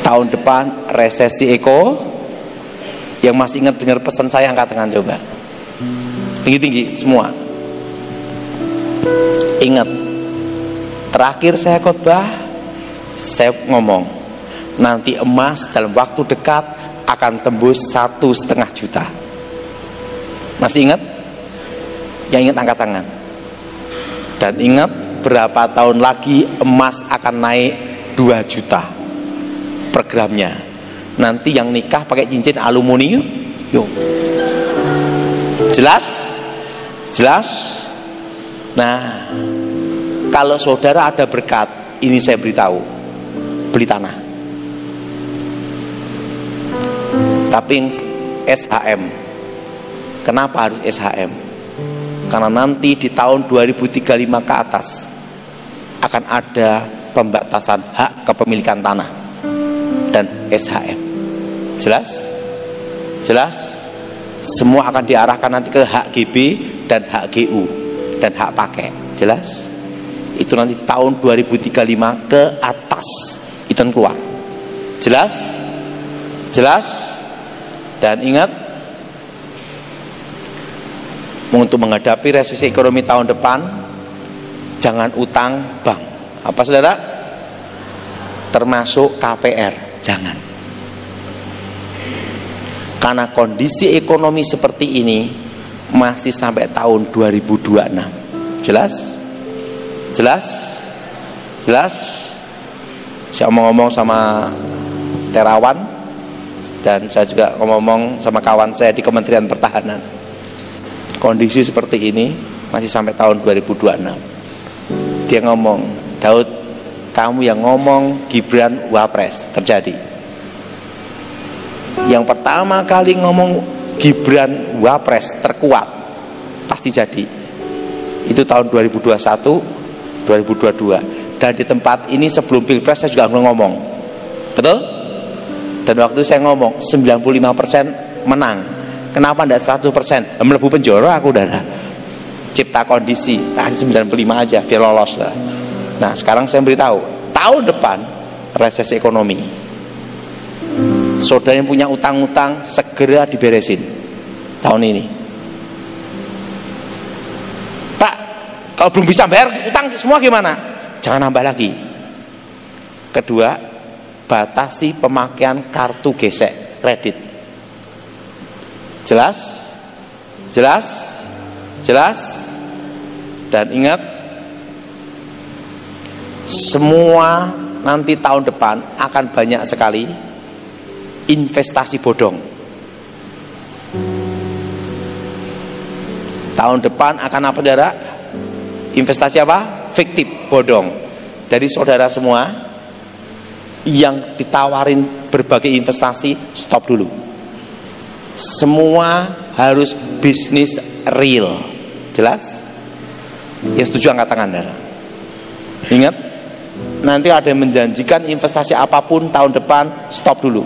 Tahun depan resesi Yang masih ingat dengar pesan saya angkat tangan coba. Tinggi-tinggi semua. Ingat, terakhir saya khotbah, saya ngomong, nanti emas dalam waktu dekat akan tembus 1,5 juta. Masih ingat? Yang ingat angkat tangan. Dan ingat, berapa tahun lagi emas akan naik 2 juta per gramnya. Nanti yang nikah pakai cincin aluminium, yuk. Jelas? Jelas? Nah, kalau saudara ada berkat, ini saya beritahu, beli tanah. Tapi yang SHM. Kenapa harus SHM? Karena nanti di tahun 2035 ke atas akan ada pembatasan hak kepemilikan tanah dan SHM. Jelas? Jelas? Semua akan diarahkan nanti ke hak GB dan hak GU dan hak pakai. Jelas? Itu nanti tahun 2035 ke atas itu keluar. Jelas? Jelas? Dan ingat, untuk menghadapi resesi ekonomi tahun depan, jangan utang bank. Apa saudara? Termasuk KPR, jangan. Karena kondisi ekonomi seperti ini masih sampai tahun 2026. Jelas? Jelas? Jelas? Saya ngomong sama Terawan, dan saya juga ngomong sama kawan saya di Kementerian Pertahanan. Kondisi seperti ini masih sampai tahun 2026. Dia ngomong, Daud, kamu yang ngomong Gibran Wapres, terjadi. Yang pertama kali ngomong Gibran Wapres terkuat, pasti jadi. Itu tahun 2021, 2022. Dan di tempat ini sebelum Pilpres saya juga ngomong. Betul? Dan waktu saya ngomong 95% menang. Kenapa tidak 100%? Melebu penjara aku udah. Cipta kondisi, kasih 95 aja biar lolos lah. Nah, sekarang saya beritahu, tahun depan resesi ekonomi. Saudara yang punya utang-utang segera diberesin tahun ini. Pak, kalau belum bisa bayar utang semua gimana? Jangan nambah lagi. Kedua, batasi pemakaian kartu gesek kredit. Jelas? Jelas? Jelas? Dan ingat, semua nanti tahun depan akan banyak sekali investasi bodong. Tahun depan akan apa saudara? Investasi apa? Fiktif, bodong. Dari saudara semua yang ditawarin berbagai investasi, stop dulu. Semua harus bisnis real. Jelas? Ya setuju angkat tangan saudara. Ingat, nanti ada yang menjanjikan investasi apapun tahun depan, stop dulu.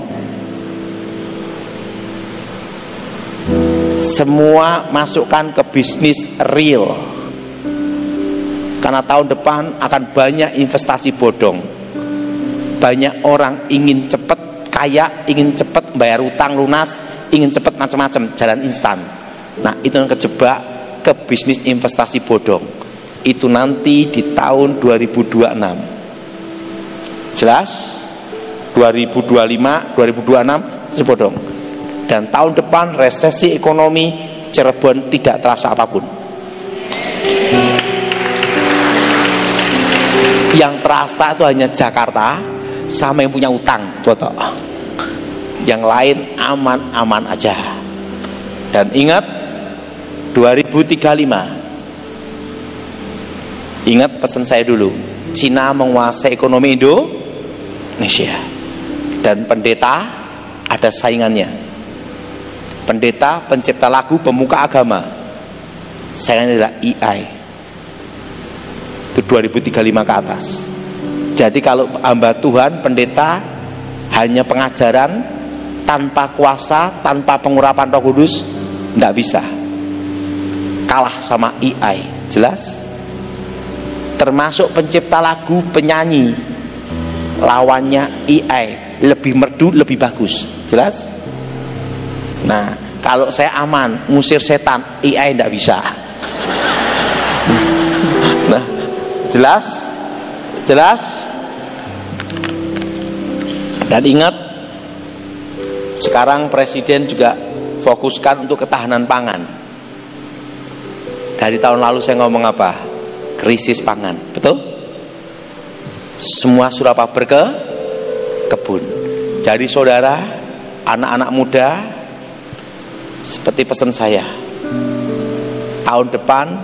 Semua masukkan ke bisnis real. Karena tahun depan akan banyak investasi bodong. Banyak orang ingin cepat kaya, ingin cepat bayar utang lunas, ingin cepat macam-macam, jalan instan. Nah, itu yang kejebak ke bisnis investasi bodong. Itu nanti di tahun 2026. Jelas? 2025, 2026 itu bodong. Dan tahun depan resesi ekonomi Cirebon tidak terasa apapun. Yang terasa itu hanya Jakarta sama yang punya utang, tuh. Yang lain aman-aman aja. Dan ingat 2035. Ingat pesan saya dulu. Cina menguasai ekonomi Indonesia. Dan pendeta ada saingannya. Pendeta, pencipta lagu, pemuka agama. Saingannya adalah AI. Itu 2035 ke atas. Jadi kalau hamba Tuhan, pendeta hanya pengajaran tanpa kuasa, tanpa pengurapan Roh Kudus, tidak bisa. Kalah sama AI. Jelas? Termasuk pencipta lagu, penyanyi. lawannya AI, lebih merdu, lebih bagus. Jelas? Nah, kalau saya aman ngusir setan, AI tidak bisa. Nah, jelas? Jelas? Dan ingat, sekarang presiden juga fokuskan untuk ketahanan pangan. Dari tahun lalu saya ngomong apa? Krisis pangan, betul? Semua suruh apa? Berkebun. Jadi saudara, anak-anak muda, seperti pesan saya, tahun depan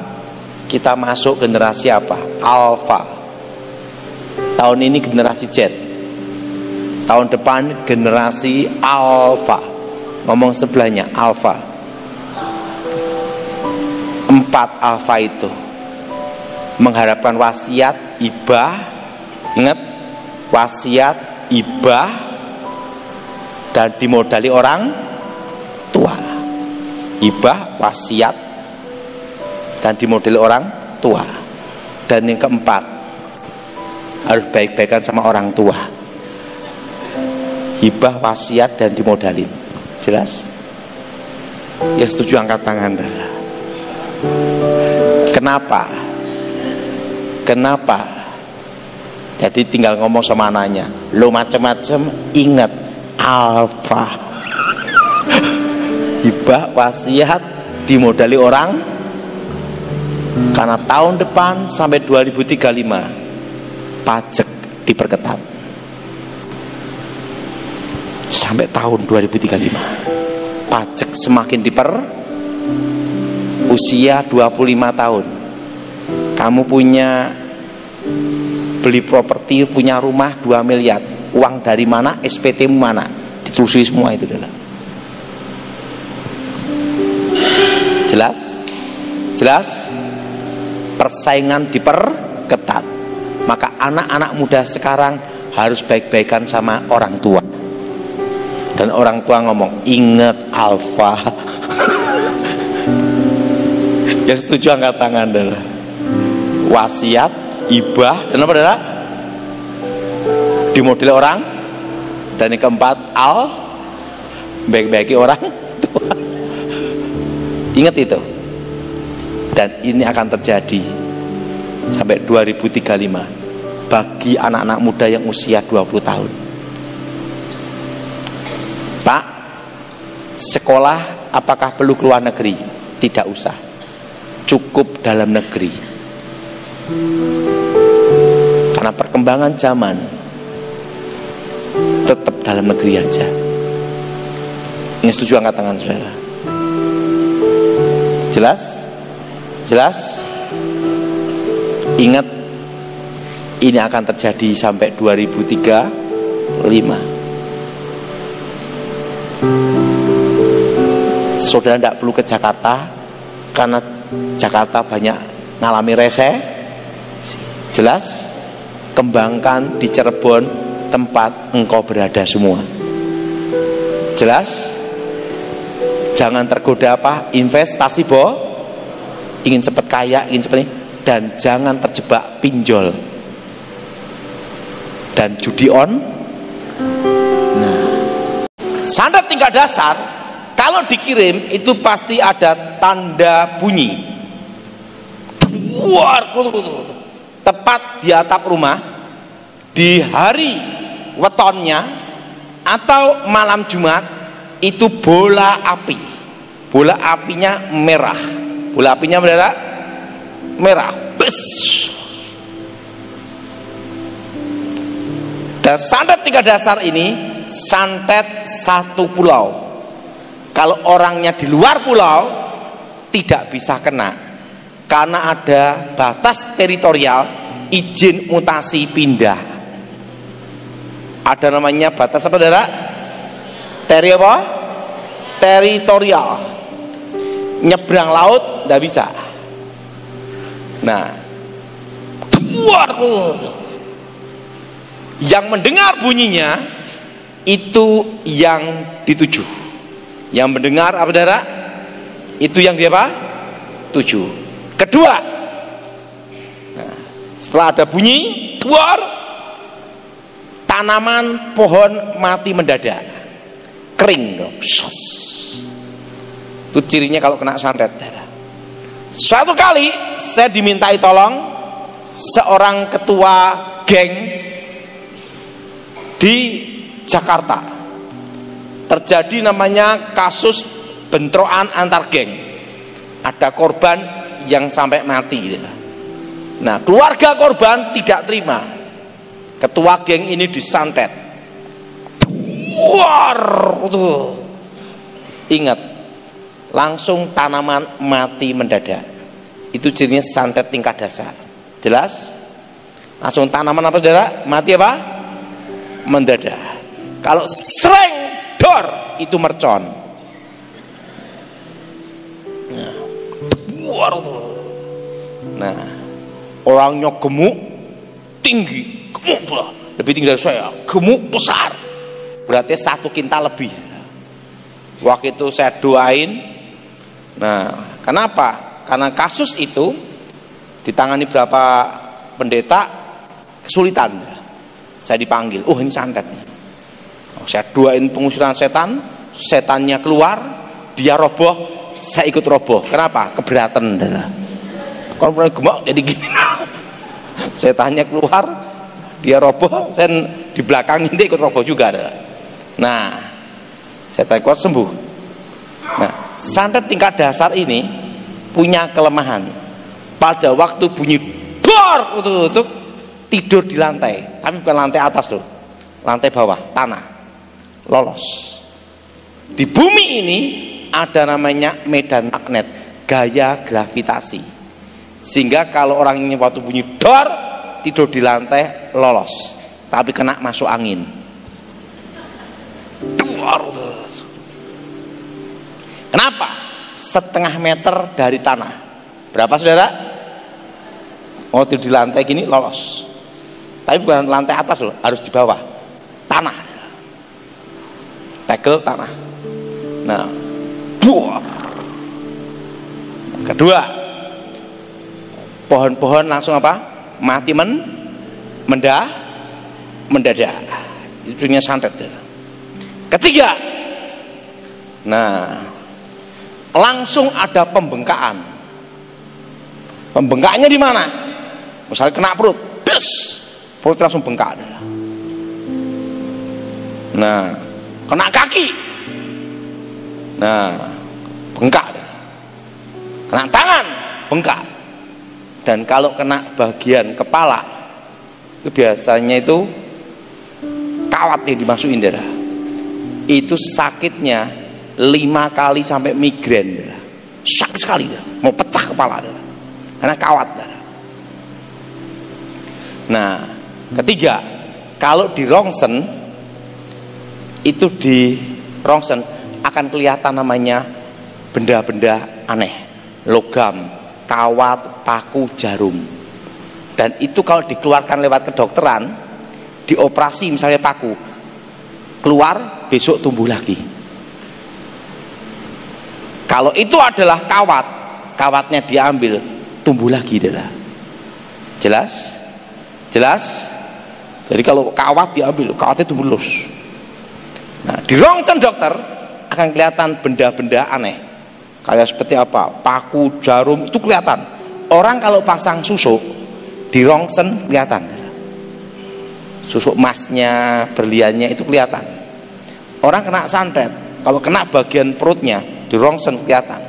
kita masuk generasi apa? Alpha. Tahun ini generasi Z. Tahun depan generasi Alpha. Ngomong sebelahnya Alpha. 4 Alpha itu mengharapkan wasiat, hibah. Ingat, wasiat, hibah, dan dimodali orang tua. Hibah, wasiat, dan dimodali orang tua. Dan yang keempat, harus baik-baikan sama orang tua. Hibah, wasiat, dan dimodalin. Jelas? Ya setuju angkat tangan. Kenapa? Kenapa? Jadi tinggal ngomong sama anaknya, lo macem-macem ingat Alpha. Hibah, wasiat, dimodali orang. Karena tahun depan sampai 2035 pajak diperketat. Sampai tahun 2035 pajak semakin usia 25 tahun kamu punya beli properti, punya rumah 2 miliar, uang dari mana, SPT mana, ditelusuri semua itu adalah. Jelas? Jelas? Persaingan diperketat. Maka anak-anak muda sekarang harus baik-baikan sama orang tua. Dan orang tua ngomong, ingat Alpha. Yang setuju angkat tangan adalah wasiat, hibah, dan apa adalah dimodel orang. Dan yang keempat, baik-baiki orang tua. Ingat itu. Dan ini akan terjadi sampai 2035 bagi anak-anak muda yang usia 20 tahun. Pak, sekolah apakah perlu keluar negeri? Tidak usah, cukup dalam negeri. Karena perkembangan zaman, tetap dalam negeri aja. Ini setuju angkat tangan saudara. Jelas? Jelas? Ingat, ini akan terjadi sampai 2035. Saudara tidak perlu ke Jakarta, karena Jakarta banyak ngalami resesi. Jelas? Kembangkan di Cirebon, tempat engkau berada semua. Jelas? Jangan tergoda apa? Investasi ingin cepat kaya, ingin cepat ini. Dan jangan terjebak pinjol dan judi on. Nah, standar tingkat dasar kalau dikirim itu pasti ada tanda bunyi. Tepat di atap rumah di hari wetonnya atau malam Jumat itu bola api. Bola apinya merah. Bola apinya merah. Bes. Dan santet tingkat dasar ini santet satu pulau. Kalau orangnya di luar pulau tidak bisa kena, karena ada batas teritorial, izin mutasi pindah. Ada namanya batas apa saudara? Teritorial. Nyebrang laut tidak bisa. Nah, yang mendengar bunyinya itu yang dituju. Yang mendengar apa saudara? Itu yang dia apa? Tuju. Kedua, nah, setelah ada bunyi, tanaman pohon mati mendadak, kering dong. Itu cirinya kalau kena santet. Suatu kali saya dimintai tolong seorang ketua geng di Jakarta. Terjadi namanya kasus bentrokan antar geng. Ada korban yang sampai mati. Nah, keluarga korban tidak terima. Ketua geng ini disantet. War, tuh. Ingat, langsung tanaman mati mendadak. Itu cirinya santet tingkat dasar. Jelas? Langsung tanaman apa saudara? Mati apa? Mendadak. Kalau sering dor itu mercon. Nah, war, tuh. Nah, orangnya gemuk, tinggi, gemuk, lebih tinggi dari saya, gemuk besar, berarti 1 kintal lebih. Waktu itu saya doain. Nah, kenapa? Karena kasus itu ditangani berapa pendeta kesulitan. Saya dipanggil, ini santetnya. Saya doain pengusiran setan, setannya keluar, dia roboh, saya ikut roboh. Kenapa? Keberatan. Kalau pernah gemuk jadi gini. Setannya keluar, dia roboh, saya di belakang ini ikut roboh juga. Nah, setan kuat sembuh. Nah, santet tingkat dasar ini punya kelemahan. Pada waktu bunyi dor, untuk tidur di lantai, tapi bukan lantai atas loh, lantai bawah, tanah, lolos. Di bumi ini ada namanya medan magnet, gaya gravitasi. Sehingga kalau orang ini waktu bunyi dor, tidur di lantai, lolos. Tapi kena masuk angin. Kenapa? 1,5 meter dari tanah. Berapa saudara? Oh, tidur di lantai gini, lolos. Tapi bukan lantai atas loh, harus di bawah. Tanah. Tegel tanah. Nah, dor. Kedua, pohon-pohon langsung apa? Mati mendadak. Itu punya santet. Ketiga, nah, langsung ada pembengkakan. Pembengkakannya di mana? Misalnya kena perut, perut langsung bengkak. Nah, kena kaki, nah, bengkak. Kena tangan, bengkak. Dan kalau kena bagian kepala, itu biasanya itu kawat yang dimasukin darah. Itu sakitnya 5 kali sampai migrain darah. Sakit sekali darah. Mau pecah kepala darah. Karena kawat darah. Nah, ketiga, kalau di rongsen, itu di rongsen akan kelihatan namanya benda-benda aneh, logam, kawat, paku, jarum. Dan itu kalau dikeluarkan lewat kedokteran, dioperasi misalnya paku, keluar besok tumbuh lagi. Kalau itu adalah kawat, kawatnya diambil, tumbuh lagi darah. Jelas? Jelas? Jadi kalau kawat diambil, kawatnya tumbuh lurus. Nah, di rongsen dokter akan kelihatan benda-benda aneh. Kayak seperti apa? Paku, jarum, itu kelihatan. Orang kalau pasang susuk di rongsen kelihatan. Susuk emasnya, berliannya itu kelihatan. Orang kena santet, kalau kena bagian perutnya di rongsen kelihatan.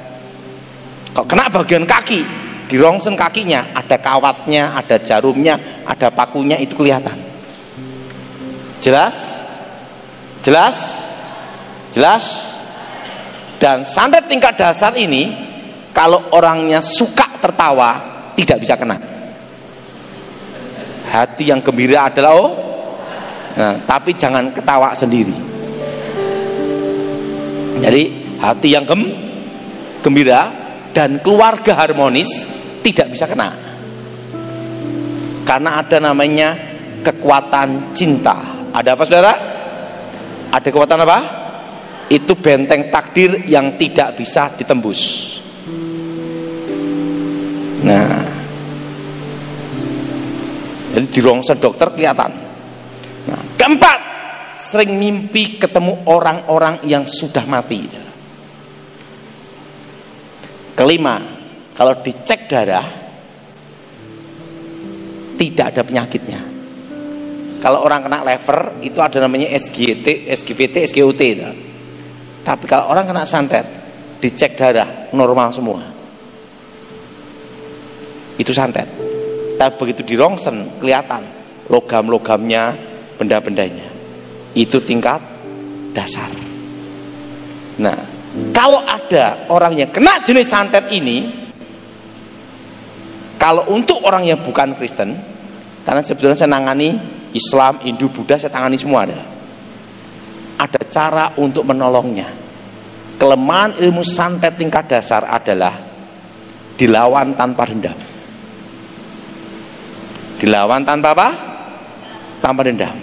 Kalau kena bagian kaki, di rongsen kakinya ada kawatnya, ada jarumnya, ada pakunya, itu kelihatan. Jelas? Jelas? Jelas? Dan santet tingkat dasar ini, kalau orangnya suka tertawa, tidak bisa kena. Hati yang gembira adalah nah, tapi jangan ketawa sendiri. Jadi hati yang gembira dan keluarga harmonis tidak bisa kena. Karena ada namanya kekuatan cinta. Ada apa saudara? Ada kekuatan apa? Itu benteng takdir yang tidak bisa ditembus. Nah, jadi di rongsen dokter kelihatan. Nah, Keempat, sering mimpi ketemu orang-orang yang sudah mati. Kelima, kalau dicek darah tidak ada penyakitnya. Kalau orang kena lever itu ada namanya SGT, SGPT, SGOT. Tapi kalau orang kena santet, dicek darah normal semua. Itu santet. Tapi begitu dirongsen kelihatan logam-logamnya, benda-bendanya. Itu tingkat dasar. Nah, kalau ada orang yang kena jenis santet ini, kalau untuk orang yang bukan Kristen, karena sebetulnya saya nangani Islam, Hindu, Buddha, saya tangani semua ada cara untuk menolongnya. Kelemahan ilmu santet tingkat dasar adalah dilawan tanpa dendam. Dilawan tanpa apa? Tanpa dendam.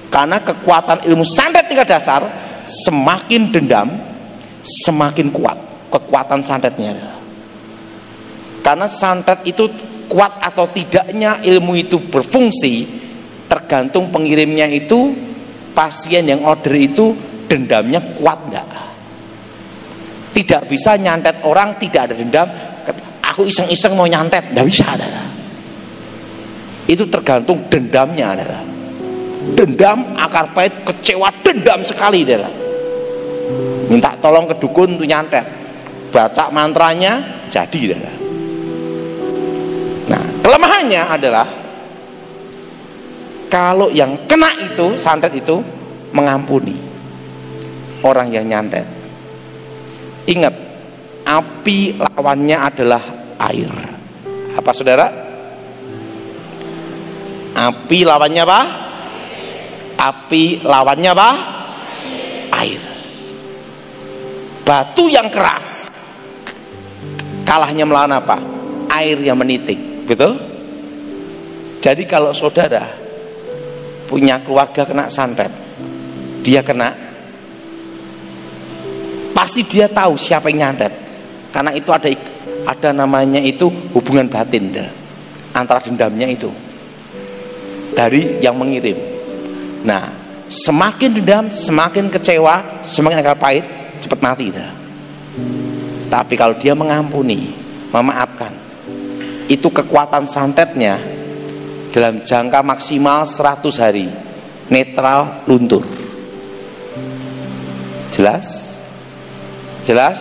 Karena kekuatan ilmu santet tingkat dasar, semakin dendam semakin kuat kekuatan santetnya. Karena santet itu kuat atau tidaknya ilmu itu berfungsi tergantung pengirimnya itu, pasien yang order itu dendamnya kuat enggak. Tidak bisa nyantet orang tidak ada dendam, aku iseng-iseng mau nyantet, enggak bisa. Itu tergantung dendamnya. Dendam, akar pahit, kecewa, dendam sekali. Minta tolong ke dukun untuk nyantet, baca mantranya jadi. Nah, kelemahannya adalah kalau yang kena itu santet itu mengampuni orang yang nyantet. Ingat, api lawannya adalah air. Apa saudara? Api lawannya apa? Api lawannya apa? Air. Batu yang keras kalahnya melawan apa? Air yang menitik. Betul? Jadi kalau saudara punya keluarga kena santet, dia kena, pasti dia tahu siapa yang nyantet. Karena itu ada namanya itu hubungan batin antara dendamnya itu dari yang mengirim. Nah, semakin dendam, semakin kecewa, semakin akar pahit, cepat mati. Tapi kalau dia mengampuni, memaafkan, itu kekuatan santetnya dalam jangka maksimal 100 hari netral, luntur. Jelas? Jelas?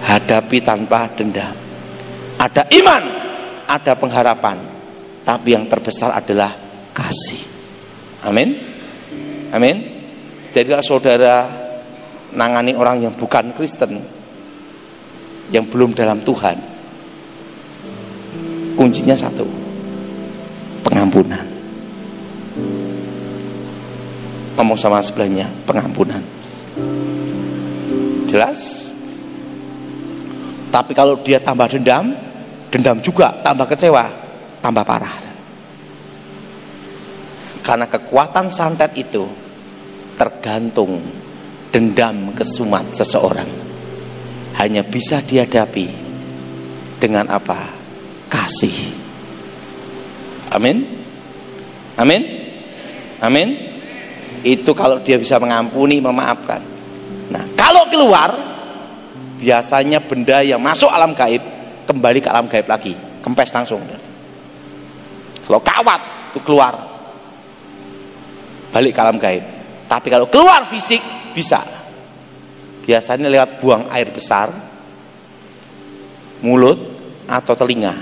Hadapi tanpa dendam. Ada iman, ada pengharapan, tapi yang terbesar adalah kasih. Amin. Amin. Jadi kalau saudara nangani orang yang bukan Kristen, yang belum dalam Tuhan, kuncinya satu, pengampunan. Ngomong sama sebelahnya, pengampunan. Jelas? Tapi kalau dia tambah dendam, dendam juga, tambah kecewa, tambah parah. Karena kekuatan santet itu tergantung dendam kesumat seseorang. Hanya bisa dihadapi dengan apa? Kasih. Amin. Amin. Amin. Itu kalau dia bisa mengampuni, memaafkan. Nah, kalau keluar, biasanya benda yang masuk alam gaib kembali ke alam gaib lagi, kempes langsung. Kalau kawat itu keluar, balik ke alam gaib. Tapi kalau keluar fisik bisa. Biasanya lewat buang air besar, mulut atau telinga.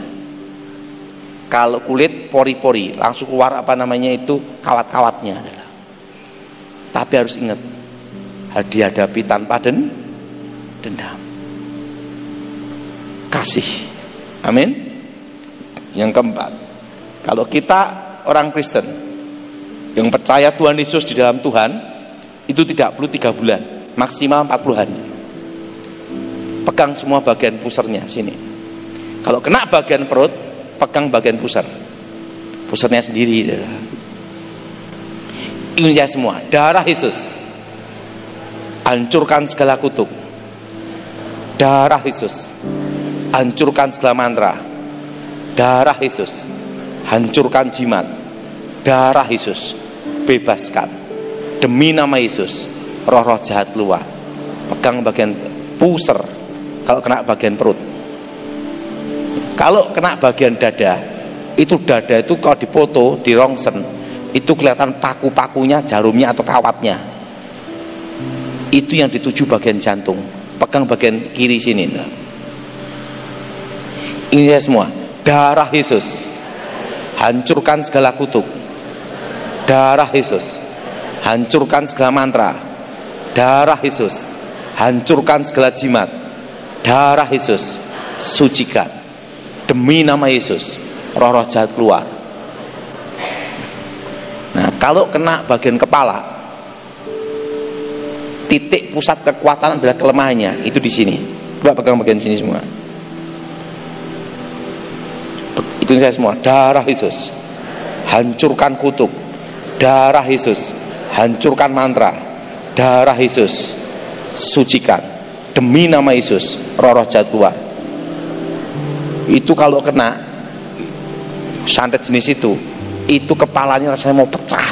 Kalau kulit, pori-pori, langsung keluar apa namanya itu, kawat-kawatnya. Tapi harus ingat, dihadapi tanpa dendam. Kasih. Amin. Yang keempat, kalau kita orang Kristen yang percaya Tuhan Yesus di dalam Tuhan, itu tidak perlu 3 bulan, maksimal 40 hari. Pegang semua bagian pusernya sini. Kalau kena bagian perut, pegang bagian pusar, pusarnya sendiri. Indonesia semua, darah Yesus hancurkan segala kutuk. Darah Yesus hancurkan segala mantra. Darah Yesus hancurkan jimat. Darah Yesus bebaskan demi nama Yesus. Roh-roh jahat keluar. Pegang bagian puser kalau kena bagian perut. Kalau kena bagian dada, itu dada itu kalau dipoto di rongsen itu kelihatan paku-pakunya, jarumnya atau kawatnya. Itu yang dituju bagian jantung. Pegang bagian kiri sini. Ini semua darah Yesus hancurkan segala kutuk. Darah Yesus hancurkan segala mantra. Darah Yesus hancurkan segala jimat. Darah Yesus sucikan demi nama Yesus. Roh-roh jahat keluar. Nah, kalau kena bagian kepala, titik pusat kekuatan adalah kelemahannya, itu di sini. Coba pegang bagian sini semua. Ikutin saya semua. Darah Yesus hancurkan kutuk. Darah Yesus hancurkan mantra. Darah Yesus sucikan demi nama Yesus. Roh-roh jahat keluar. Itu kalau kena santet jenis itu kepalanya rasanya mau pecah,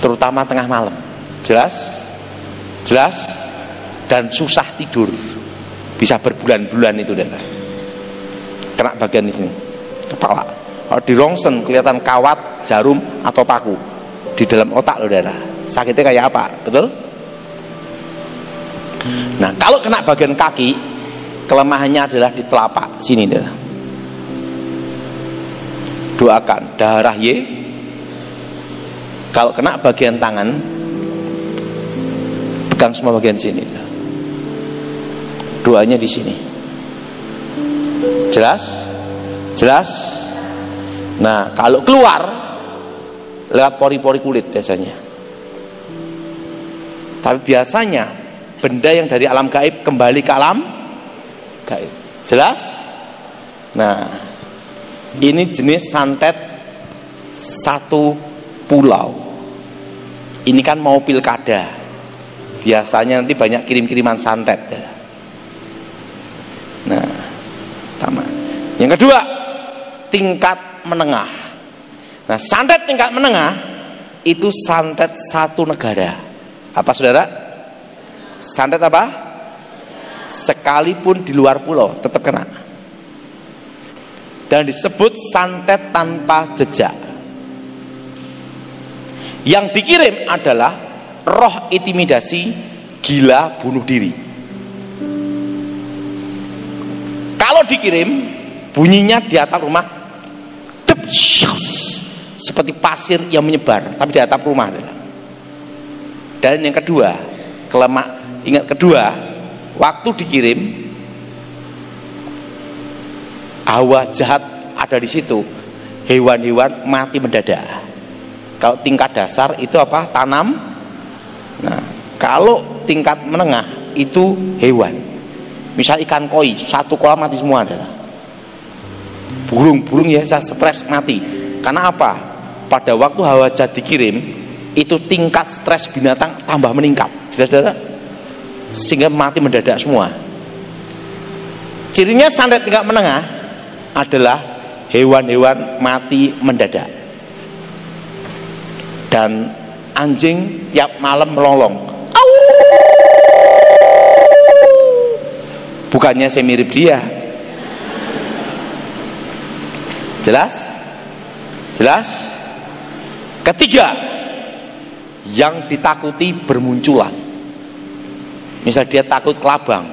terutama tengah malam. Jelas dan susah tidur, bisa berbulan-bulan itu darah. Kena bagian di sini kepala. Kalau di rongsen kelihatan kawat, jarum atau paku di dalam otak loh darah. Sakitnya kayak apa? Betul? Nah, kalau kena bagian kaki, kelemahannya adalah di telapak sini darah. Doakan darah Y. Kalau kena bagian tangan, pegang semua bagian sini. Doanya di sini. Jelas. Nah, kalau keluar lewat pori-pori kulit biasanya. Tapi biasanya benda yang dari alam gaib kembali ke alam gaib. Jelas? Nah, ini jenis santet satu pulau. Ini kan mau pilkada. Biasanya nanti banyak kirim-kiriman santet. Nah, pertama. Yang kedua, tingkat menengah. Nah, santet tingkat menengah itu santet satu negara. Apa saudara? Santet apa? Sekalipun di luar pulau tetap kena. Dan disebut santet tanpa jejak. Yang dikirim adalah roh intimidasi, gila, bunuh diri. Kalau dikirim, bunyinya di atap rumah seperti pasir yang menyebar, tapi di atap rumah adalah. Dan yang kedua, ingat kedua, waktu dikirim hawa jahat ada di situ, hewan-hewan mati mendadak. Kalau tingkat dasar itu apa? Tanam. Nah, kalau tingkat menengah itu hewan. Misal ikan koi, satu kolam mati semua adalah. Burung-burung ya stres mati. Karena apa? Pada waktu hawa jahat dikirim, itu tingkat stres binatang tambah meningkat. Saudara-saudara, sehingga mati mendadak semua. Cirinya santet tingkat menengah adalah hewan-hewan mati mendadak. Dan anjing tiap malam melolong. Bukannya saya mirip dia. Jelas? Ketiga, yang ditakuti bermunculan. Misal dia takut kelabang,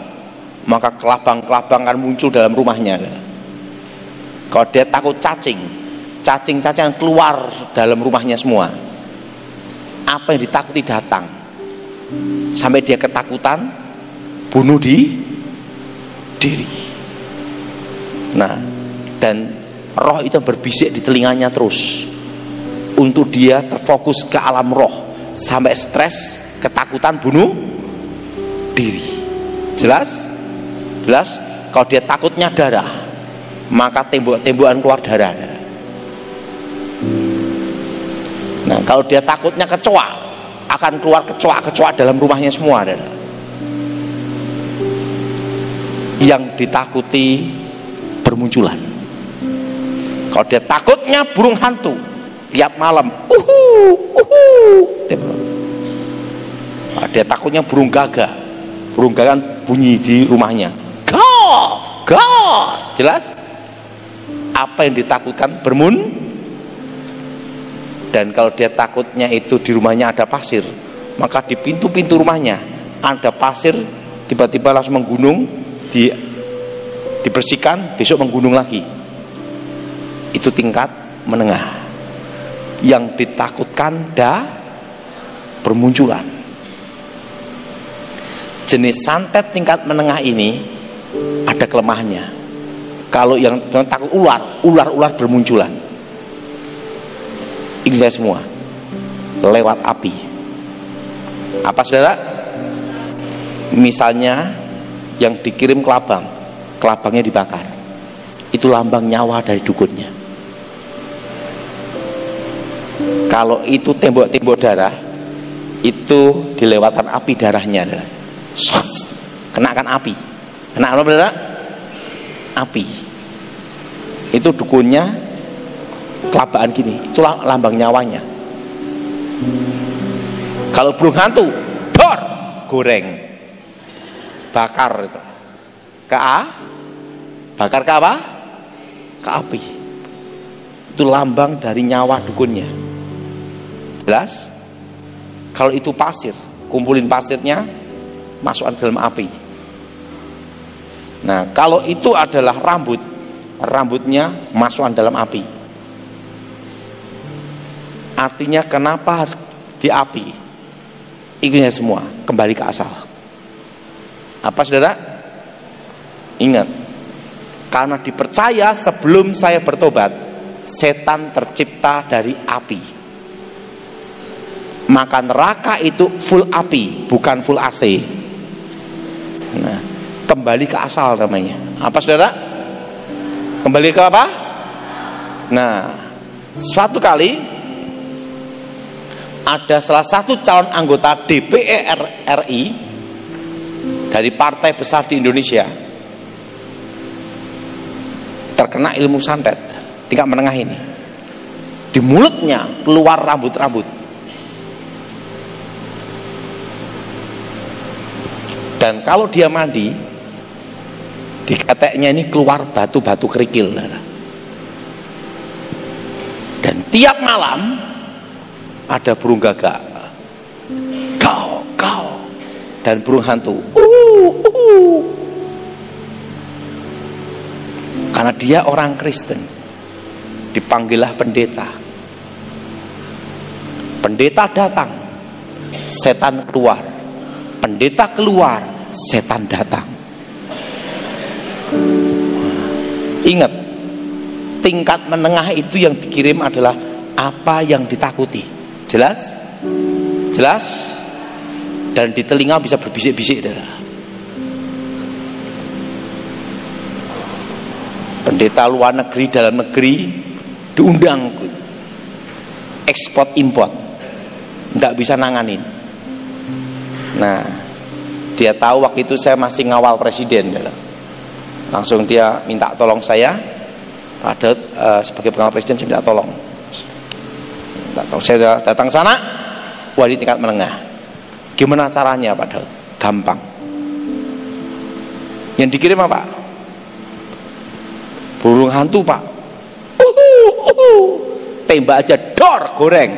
maka kelabang-kelabang akan muncul dalam rumahnya. Kalau dia takut cacing-cacingan keluar dalam rumahnya semua. Apa yang ditakuti datang, sampai dia ketakutan bunuh diri. Nah, dan roh itu berbisik di telinganya terus untuk dia terfokus ke alam roh sampai stres, ketakutan bunuh diri. Jelas? Kalau dia takutnya darah, maka tembok-tembokan keluar darah. Nah, kalau dia takutnya kecoa, akan keluar kecoa dalam rumahnya semua. Yang ditakuti bermunculan. Kalau dia takutnya burung hantu, tiap malam. Dia takutnya burung gagak. Burung gagak kan bunyi di rumahnya. Jelas? Apa yang ditakutkan dan kalau dia takutnya itu di rumahnya ada pasir, maka di pintu-pintu rumahnya ada pasir, tiba-tiba langsung menggunung, dibersihkan, besok menggunung lagi. Itu tingkat menengah. Yang ditakutkan bermunculan. Jenis santet tingkat menengah ini ada kelemahannya. Kalau yang takut ular bermunculan. Ini saya semua lewat api. Apa saudara? Misalnya yang dikirim kelabangnya dibakar. Itu lambang nyawa dari dukunnya. Kalau itu tembok-tembok darah, itu dilewatkan api darahnya, kenakan api. Kena apa saudara? Api. Itu dukunnya kelabaan gini, itulah lambang nyawanya. Kalau burung hantu, dor, goreng, bakar itu. Bakar ke apa? Ke api. Itu lambang dari nyawa dukunnya. Jelas? Kalau itu pasir, kumpulin pasirnya, masukkan ke dalam api. Nah, kalau itu adalah rambutnya masukkan dalam api. Artinya kenapa harus di api? Ingatnya semua kembali ke asal. Apa saudara? Ingat, karena dipercaya sebelum saya bertobat, setan tercipta dari api. Maka neraka itu full api, bukan full AC. Nah, kembali ke asal namanya. Apa saudara? Kembali ke apa? Nah, suatu kali ada salah satu calon anggota DPR RI dari partai besar di Indonesia terkena ilmu santet tingkat menengah ini. Di mulutnya keluar rambut-rambut. Dan kalau dia mandi, di keteknya ini keluar batu-batu kerikil. Dan tiap malam ada burung gagak, kau, dan burung hantu, Karena dia orang Kristen, dipanggillah pendeta. Pendeta datang, setan keluar. Pendeta keluar, setan datang. Ingat, tingkat menengah itu yang dikirim adalah apa yang ditakuti. Jelas? Jelas? Dan di telinga bisa berbisik-bisik. Pendeta luar negeri, dalam negeri diundang ekspor import, nggak bisa nanganin. Nah, dia tahu waktu itu saya masih ngawal presiden, langsung dia minta tolong saya. Padahal sebagai pengawal presiden saya minta tolong. Saya datang sana, wah di tingkat menengah. Gimana caranya? Padahal gampang. Yang dikirim apa? Burung hantu, Pak. Tembak aja, dor, goreng.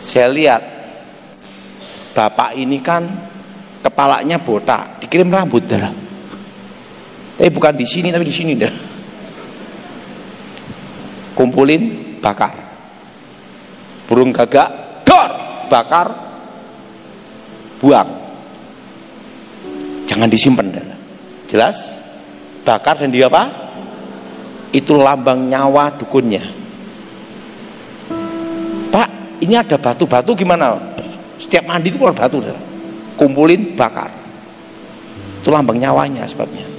Saya lihat bapak ini kan kepalanya botak, dikirim rambut dah. Tapi bukan di sini, tapi di sini dah. Kumpulin, bakar. Burung gagak, dor, bakar, buang. Jangan disimpan dah. Jelas? Bakar dan dia apa? Itu lambang nyawa dukunnya. Pak, ini ada batu-batu gimana? Setiap mandi itu keluar batu. Kumpulin, bakar. Itu lambang nyawanya sebabnya.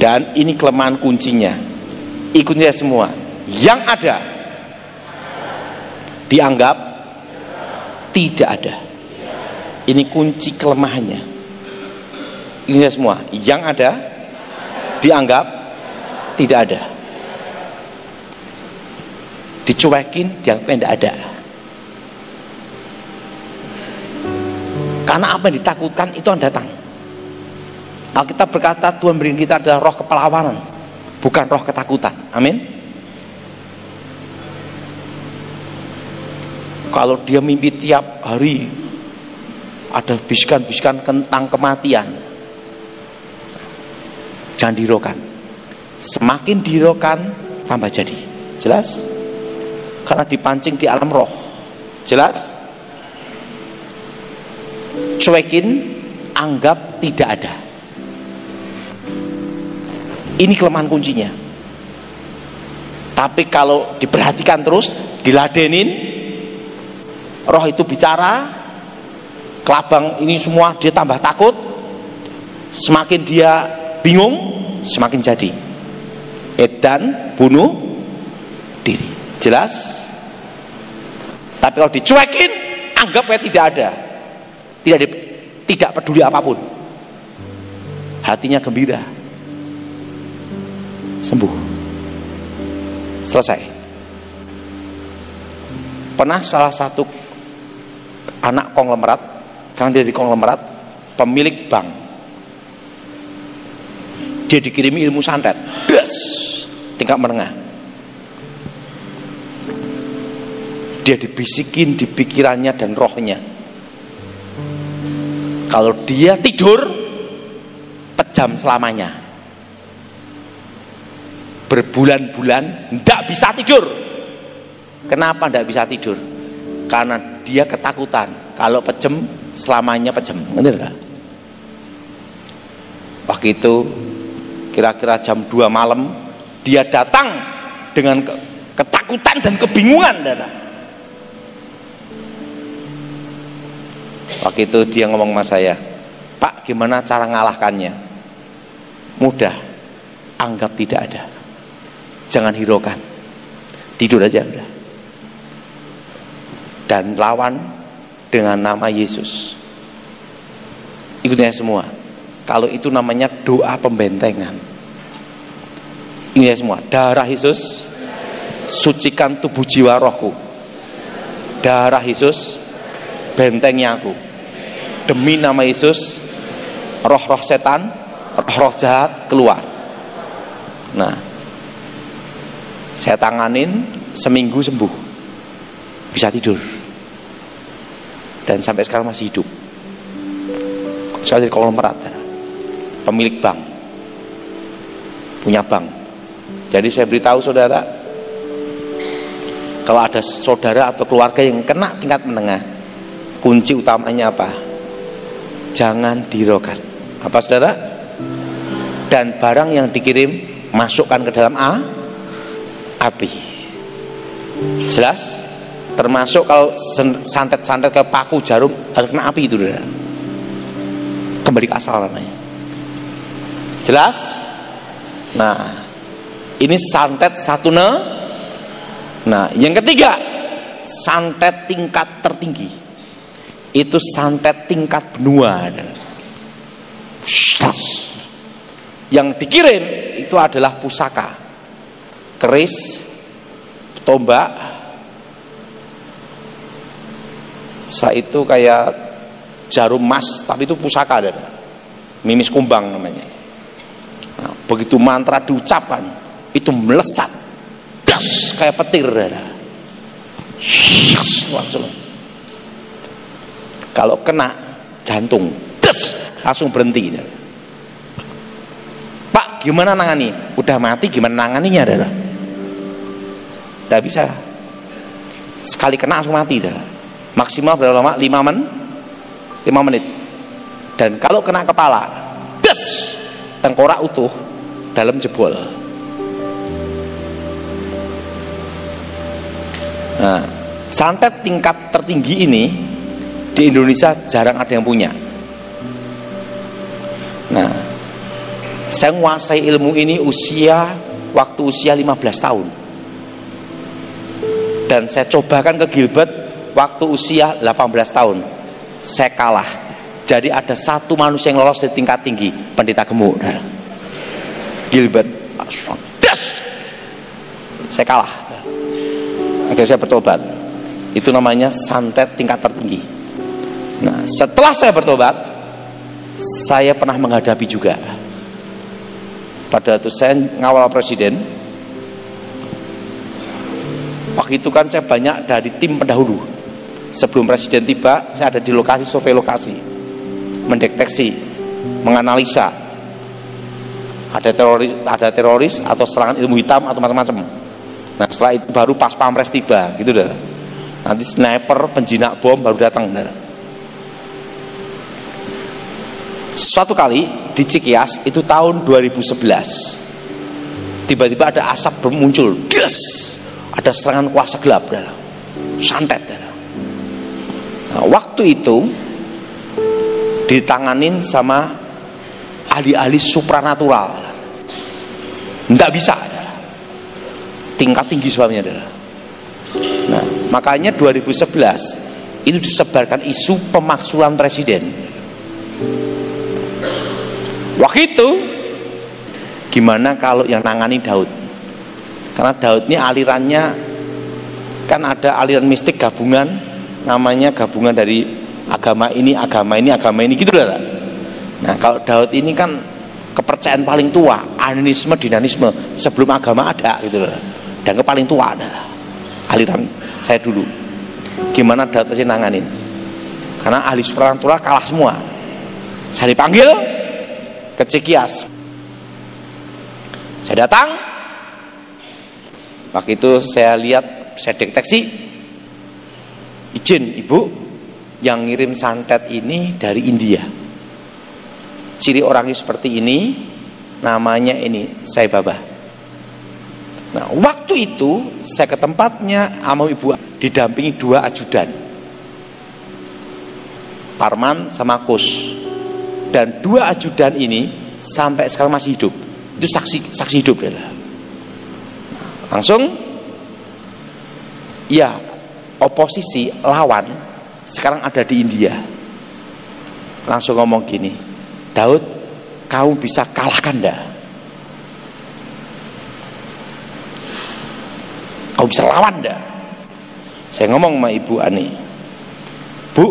Dan ini kelemahan kuncinya. Ikut saya semua. Yang ada dianggap tidak ada. Ini kunci kelemahannya. Ini semua. Yang ada dianggap tidak ada. Dicuekin, dianggap tidak ada. Karena apa yang ditakutkan itu akan datang. Alkitab berkata Tuhan beri kita adalah roh kepelawanan, bukan roh ketakutan. Amin. Kalau dia mimpi tiap hari ada bisikan-bisikan tentang kematian, jangan dihiraukan. Semakin dihiraukan tambah jadi. Jelas? Karena dipancing di alam roh. Jelas? Cuekin, anggap tidak ada. Ini kelemahan kuncinya. Tapi kalau diperhatikan terus, diladenin, roh itu bicara, kelabang ini semua dia tambah takut, semakin dia bingung, semakin jadi edan, bunuh diri. Jelas? Tapi kalau dicuekin, anggap kayak tidak ada, tidak peduli apapun, hatinya gembira, sembuh, selesai. Pernah salah satu anak konglomerat, karena dia di konglomerat, pemilik bank, dia dikirimi ilmu santet, tingkat menengah. Dia dibisikin di pikirannya dan rohnya, kalau dia tidur pejam selamanya, berbulan-bulan tidak bisa tidur. Kenapa tidak bisa tidur? Karena dia ketakutan kalau pejam selamanya pejam. Benar gak? Waktu itu kira-kira jam 2 malam dia datang dengan ketakutan dan kebingungan. Waktu itu dia ngomong sama saya, Pak, gimana cara ngalahkannya? Mudah, anggap tidak ada, jangan hiraukan, tidur aja udah, dan lawan dengan nama Yesus. Ikutnya semua. Kalau itu namanya doa pembentengan. Ini semua, darah Yesus sucikan tubuh jiwa rohku, darah Yesus bentengnya aku. Demi nama Yesus, roh-roh setan, roh-roh jahat keluar. Nah, saya tanganin, seminggu sembuh, bisa tidur, dan sampai sekarang masih hidup. Saya dari konglomerat, pemilik bank, punya bank. Jadi saya beritahu saudara, kalau ada saudara atau keluarga yang kena tingkat menengah, kunci utamanya apa? Jangan dihiraukan. Apa saudara? Dan barang yang dikirim masukkan ke dalam api. Jelas? Termasuk kalau santet-santet ke paku jarum harus kena api itu, saudara. Kembali ke asal namanya. Jelas? Nah, ini santet satu. Nah, yang ketiga, santet tingkat tertinggi. Itu santet tingkat benua. Yang dikirim itu adalah pusaka, keris, tombak. Saya itu kayak jarum emas, tapi itu pusaka, ada mimis kumbang namanya. Nah, begitu mantra diucapkan, itu melesat, das, kayak petir, ada. Langsung. Kalau kena jantung, des, langsung berhenti. Pak, gimana nangani? Udah mati, gimana nanganinya? Tidak bisa. Sekali kena langsung mati. Maksimal berapa lama? 5 menit. Dan kalau kena kepala, des, tengkorak utuh, dalam jebol. Nah, santet tingkat tertinggi ini di Indonesia jarang ada yang punya. Nah, saya menguasai ilmu ini waktu usia 15 tahun. Dan saya cobakan ke Gilbert waktu usia 18 tahun. Saya kalah. Jadi ada satu manusia yang lolos di tingkat tinggi, pendeta gemuk. Gilbert. Saya kalah. Akhirnya saya bertobat. Itu namanya santet tingkat tertinggi. Nah, setelah saya bertobat, saya pernah menghadapi juga. Pada waktu saya ngawal presiden, waktu itu kan saya banyak dari tim pendahulu. Sebelum presiden tiba, saya ada di lokasi, survei lokasi, mendeteksi, menganalisa ada teroris atau serangan ilmu hitam atau macam-macam. Nah, setelah itu baru pas pampres tiba, gitu dah. Nanti sniper, penjinak bom baru datang. Dah. Suatu kali di Cikias itu tahun 2011, tiba-tiba ada asap bermuncul, ada serangan kuasa gelap, dah. Santet. Dah. Nah, waktu itu ditanganin sama ahli-ahli supranatural, nggak bisa, tingkat tinggi sebabnya adalah. Nah, makanya 2011 itu disebarkan isu pemaksulan presiden. Waktu itu gimana kalau yang nangani Daud? Karena Daud ini alirannya kan ada aliran mistik gabungan, namanya gabungan dari agama ini gitu dah. Nah, kalau Daud ini kan kepercayaan paling tua, animisme, dinamisme, sebelum agama ada gitu loh. Dan ke paling tua adalah aliran saya dulu. Gimana Daud pasti nanganin? Karena ahli supranatural kalah semua. Saya dipanggil ke Cikias. Saya datang. Waktu itu saya lihat, saya deteksi, izin ibu, yang ngirim santet ini dari India. Ciri orangnya seperti ini, namanya ini Sai Baba. Nah, waktu itu saya ke tempatnya sama ibu, didampingi 2 ajudan, Parman sama Kus. Dan 2 ajudan ini sampai sekarang masih hidup. Itu saksi hidup adalah. Langsung, ya oposisi lawan sekarang ada di India. Langsung ngomong gini, Daud, kamu bisa kalahkan dah. Kamu bisa lawan dah. Saya ngomong sama Ibu Ani, Bu,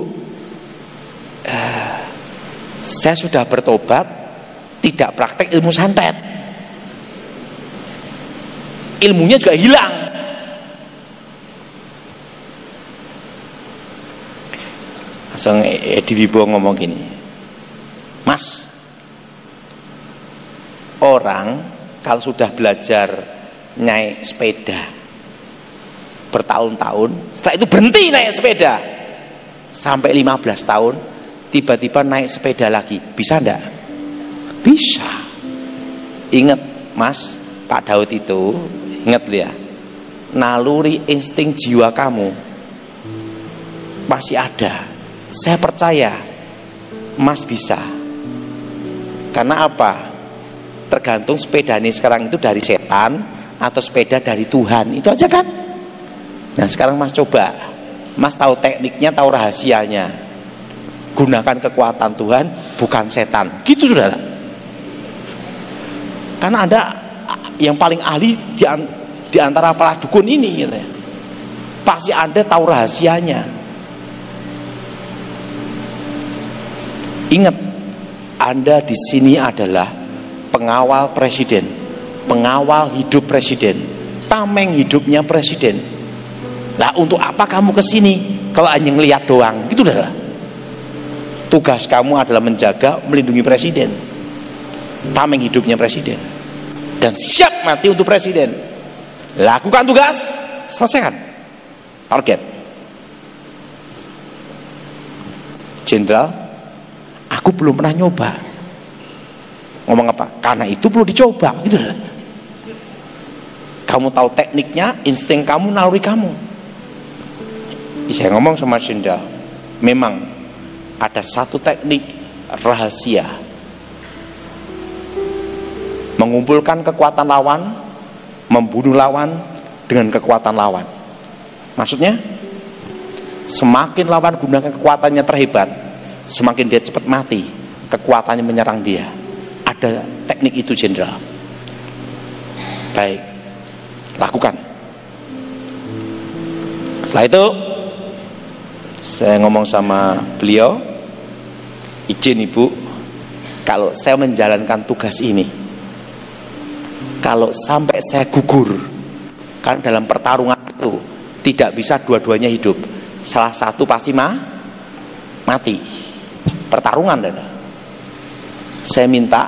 saya sudah bertobat, tidak praktek ilmu santet. Ilmunya juga hilang. Langsung Edi Wibowo ngomong gini, Mas, orang kalau sudah belajar naik sepeda bertahun-tahun, setelah itu berhenti naik sepeda sampai 15 tahun, tiba-tiba naik sepeda lagi, bisa enggak? Bisa. Ingat Mas, Pak Daud itu, ingat ya, naluri insting jiwa kamu masih ada. Saya percaya Mas bisa. Karena apa? Tergantung sepeda ini sekarang itu dari setan atau sepeda dari Tuhan, itu aja kan. Nah, sekarang Mas coba, Mas tahu tekniknya, tahu rahasianya, gunakan kekuatan Tuhan, bukan setan, gitu saudara. Karena Anda yang paling ahli di antara para dukun ini gitu ya. Pasti Anda tahu rahasianya. Ingat, Anda di sini adalah pengawal presiden, pengawal hidup presiden, tameng hidupnya presiden. Nah, untuk apa kamu ke sini kalau hanya ngelihat doang? Gitu dah. Tugas kamu adalah menjaga, melindungi presiden, tameng hidupnya presiden, dan siap mati untuk presiden. Lakukan tugas, selesaikan target. Jenderal, aku belum pernah nyoba. Ngomong apa? Karena itu perlu dicoba, gitu lah. Kamu tahu tekniknya, insting kamu, naluri kamu. Saya ngomong sama Jenderal, memang ada satu teknik rahasia, mengumpulkan kekuatan lawan, membunuh lawan dengan kekuatan lawan. Maksudnya, semakin lawan gunakan kekuatannya terhebat, semakin dia cepat mati, kekuatannya menyerang dia. Ada teknik itu, Jenderal. Baik, lakukan. Setelah itu saya ngomong sama beliau, izin Ibu, kalau saya menjalankan tugas ini, kalau sampai saya gugur, kan dalam pertarungan itu tidak bisa dua-duanya hidup, salah satu pasti mati. Pertarungan, saya minta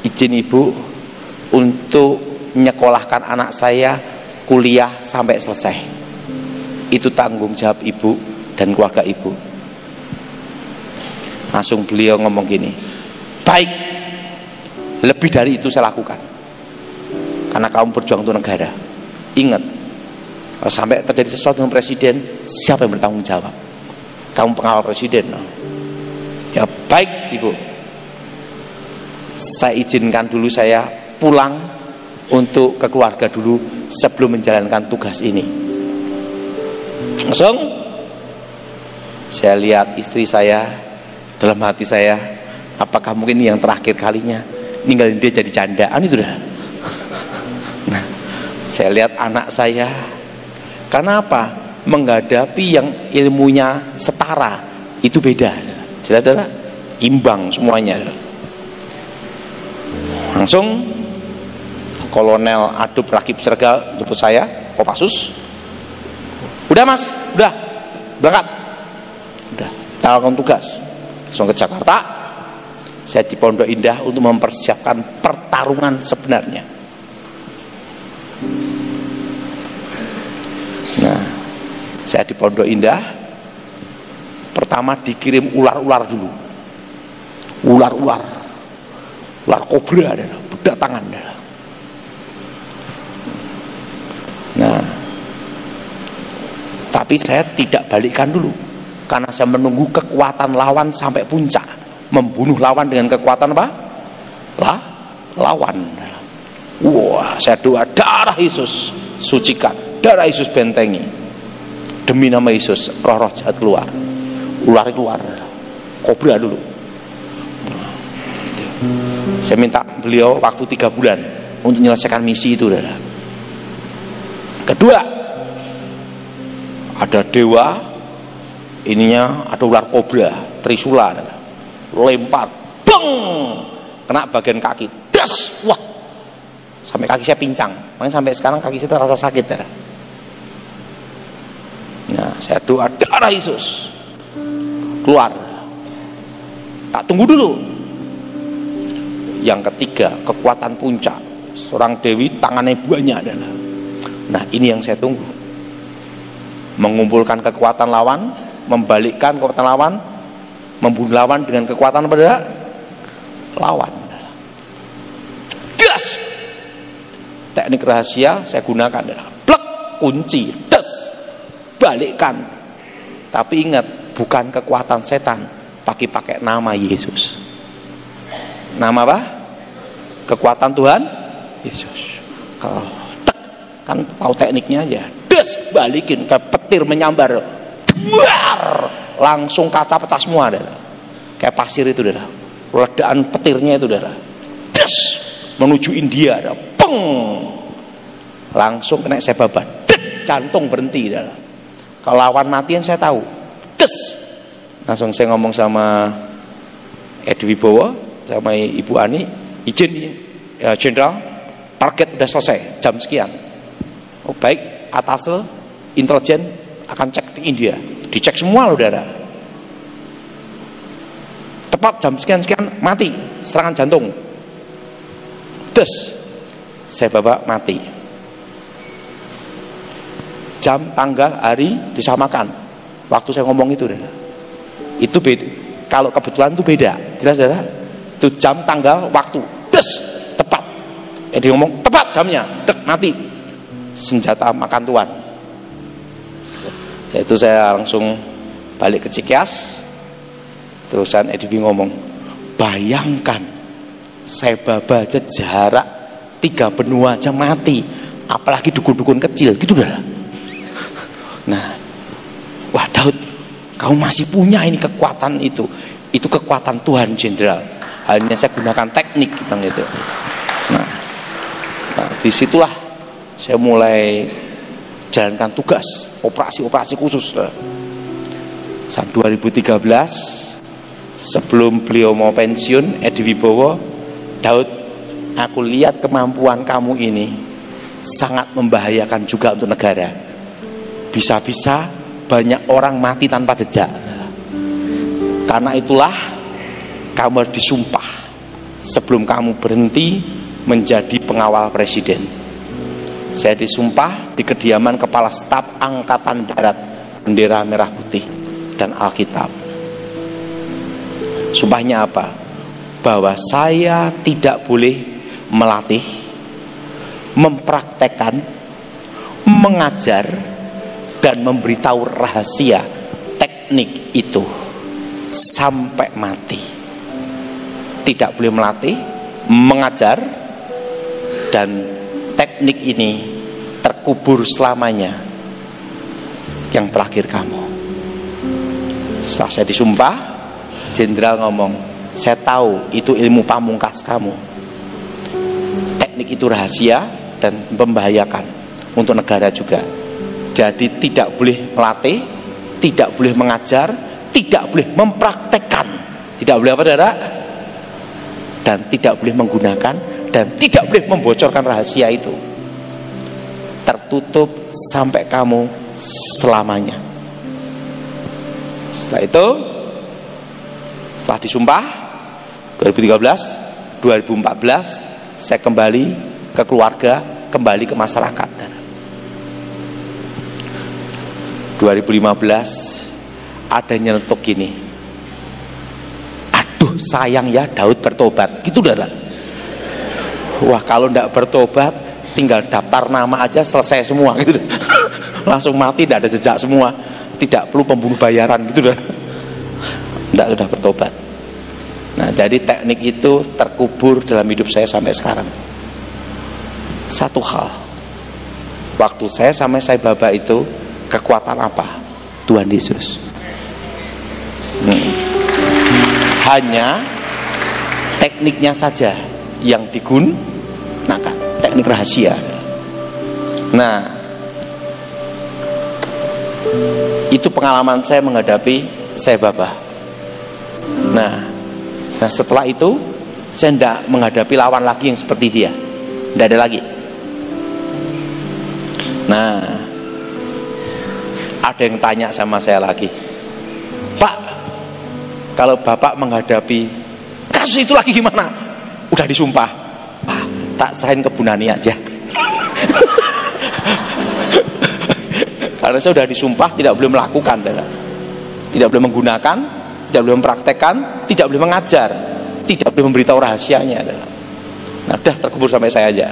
izin Ibu untuk menyekolahkan anak saya kuliah sampai selesai. Itu tanggung jawab Ibu dan keluarga Ibu. Langsung beliau ngomong gini, baik, lebih dari itu saya lakukan, karena kamu berjuang untuk negara. Ingat, kalau sampai terjadi sesuatu dengan presiden, siapa yang bertanggung jawab? Kamu pengawal presiden. Ya baik Ibu, saya izinkan dulu saya pulang untuk ke keluarga dulu sebelum menjalankan tugas ini. Langsung saya lihat istri saya, dalam hati saya, apakah mungkin ini yang terakhir kalinya ninggalin dia jadi candaan itu dah. Nah, saya lihat anak saya, karena apa? Menghadapi yang ilmunya setara itu beda, jelas adalah imbang semuanya. Langsung Kolonel Adub Rakib Sergal jemput saya, Kopassus. Udah Mas, udah berangkat, udah kita lakukan tugas. Langsung ke Jakarta. Saya di Pondok Indah untuk mempersiapkan pertarungan sebenarnya. Nah, saya di Pondok Indah, pertama dikirim ular-ular dulu, ular kobra, berdatangan. Nah, tapi saya tidak balikkan dulu, karena saya menunggu kekuatan lawan sampai puncak, membunuh lawan dengan kekuatan apa? Lawan. Wah, saya doa, darah Yesus sucikan, darah Yesus bentengi, demi nama Yesus roh-roh jahat keluar, ular keluar, kobra dulu. Saya minta beliau waktu 3 bulan untuk menyelesaikan misi itu. Kedua, ada dewa, ininya ada ular kobra, trisula, lempar, beng, kena bagian kaki, das, wah, sampai kaki saya pincang, makanya sampai sekarang kaki saya terasa sakit. Nah, saya doa darah Yesus keluar, tak tunggu dulu. Yang ketiga, kekuatan puncak, seorang dewi tangannya banyak. Nah, ini yang saya tunggu, mengumpulkan kekuatan lawan, membalikkan kekuatan lawan, membunuh lawan dengan kekuatan pada lawan. Das, teknik rahasia saya gunakan, plek, kunci, das, balikkan. Tapi ingat, bukan kekuatan setan, pakai nama Yesus. Nama apa? Kekuatan Tuhan Yesus. Kalau kan tahu tekniknya aja, des, balikin, kayak petir menyambar, buar, langsung kaca pecah semua, kayak pasir itu, ledakan petirnya itu, des, menuju India, peng, langsung kena saya babat, des, jantung berhenti, kalau lawan matian saya tahu, des, langsung saya ngomong sama Edi Wibowo, sama Ibu Ani, izin ya, Jenderal, target udah selesai jam sekian. Oh baik, atase intelijen akan cek di India, dicek semua loh, tepat jam sekian mati, serangan jantung, des, saya bawa mati, jam, tanggal, hari disamakan, waktu saya ngomong itu, itu beda. Kalau kebetulan itu beda, jelas, itu jam, tanggal, waktu, des, tepat. Dia ngomong tepat jamnya, dek, mati, senjata makan tuan. Itu saya langsung balik ke Cikias. Terusan Edi ngomong, bayangkan saya baba aja jarak 3 benua aja mati, apalagi dukun-dukun kecil gitu dah. Nah, wah Daud, kamu masih punya ini kekuatan itu kekuatan Tuhan Jenderal. Hanya saya gunakan teknik gitu. Nah Disitulah saya mulai jalankan tugas operasi khusus. Saat 2013 sebelum beliau mau pensiun, Edi Wibowo, Daud, aku lihat kemampuan kamu ini sangat membahayakan juga untuk negara. Bisa-bisa banyak orang mati tanpa jejak. Karena itulah kamu harus disumpah sebelum kamu berhenti menjadi pengawal presiden. Saya disumpah di kediaman Kepala Staf Angkatan Darat, bendera merah putih dan Alkitab. Sumpahnya apa? Bahwa saya tidak boleh melatih, mempraktekkan, mengajar, dan memberitahu rahasia teknik itu sampai mati. Tidak boleh melatih, mengajar, dan teknik ini terkubur selamanya. Yang terakhir kamu. Setelah saya disumpah, jenderal ngomong, saya tahu itu ilmu pamungkas kamu. Teknik itu rahasia dan membahayakan untuk negara juga. Jadi tidak boleh melatih, tidak boleh mengajar, tidak boleh mempraktekkan, tidak boleh apa, saudara? Dan tidak boleh menggunakan dan tidak boleh membocorkan rahasia itu. Tertutup sampai kamu selamanya. Setelah itu, setelah disumpah 2013, 2014 saya kembali ke keluarga, kembali ke masyarakat. 2015 ada nyelentuk gini, aduh sayang ya Daud bertobat gitu, saudara. Wah, kalau tidak bertobat tinggal daftar nama aja selesai semua gitu. Langsung mati, tidak ada jejak semua, tidak perlu pembunuh bayaran gitu, saudara. Tidak, sudah bertobat. Nah, jadi teknik itu terkubur dalam hidup saya sampai sekarang. Satu hal, waktu saya sama saya baba itu, kekuatan apa? Tuhan Yesus. Hanya tekniknya saja yang digunakan, teknik rahasia. Nah, itu pengalaman saya menghadapi saya baba. Nah, setelah itu saya tidak menghadapi lawan lagi yang seperti dia, tidak ada lagi. Nah, ada yang tanya sama saya lagi, Pak, kalau Bapak menghadapi kasus itu lagi gimana? Udah disumpah. Pak, tak serahin ke Bu Nani aja. Karena saya sudah disumpah tidak boleh melakukan, tidak boleh menggunakan, tidak boleh mempraktekkan, tidak boleh mengajar, tidak boleh memberitahu rahasianya. Nah, udah terkubur sampai saya aja.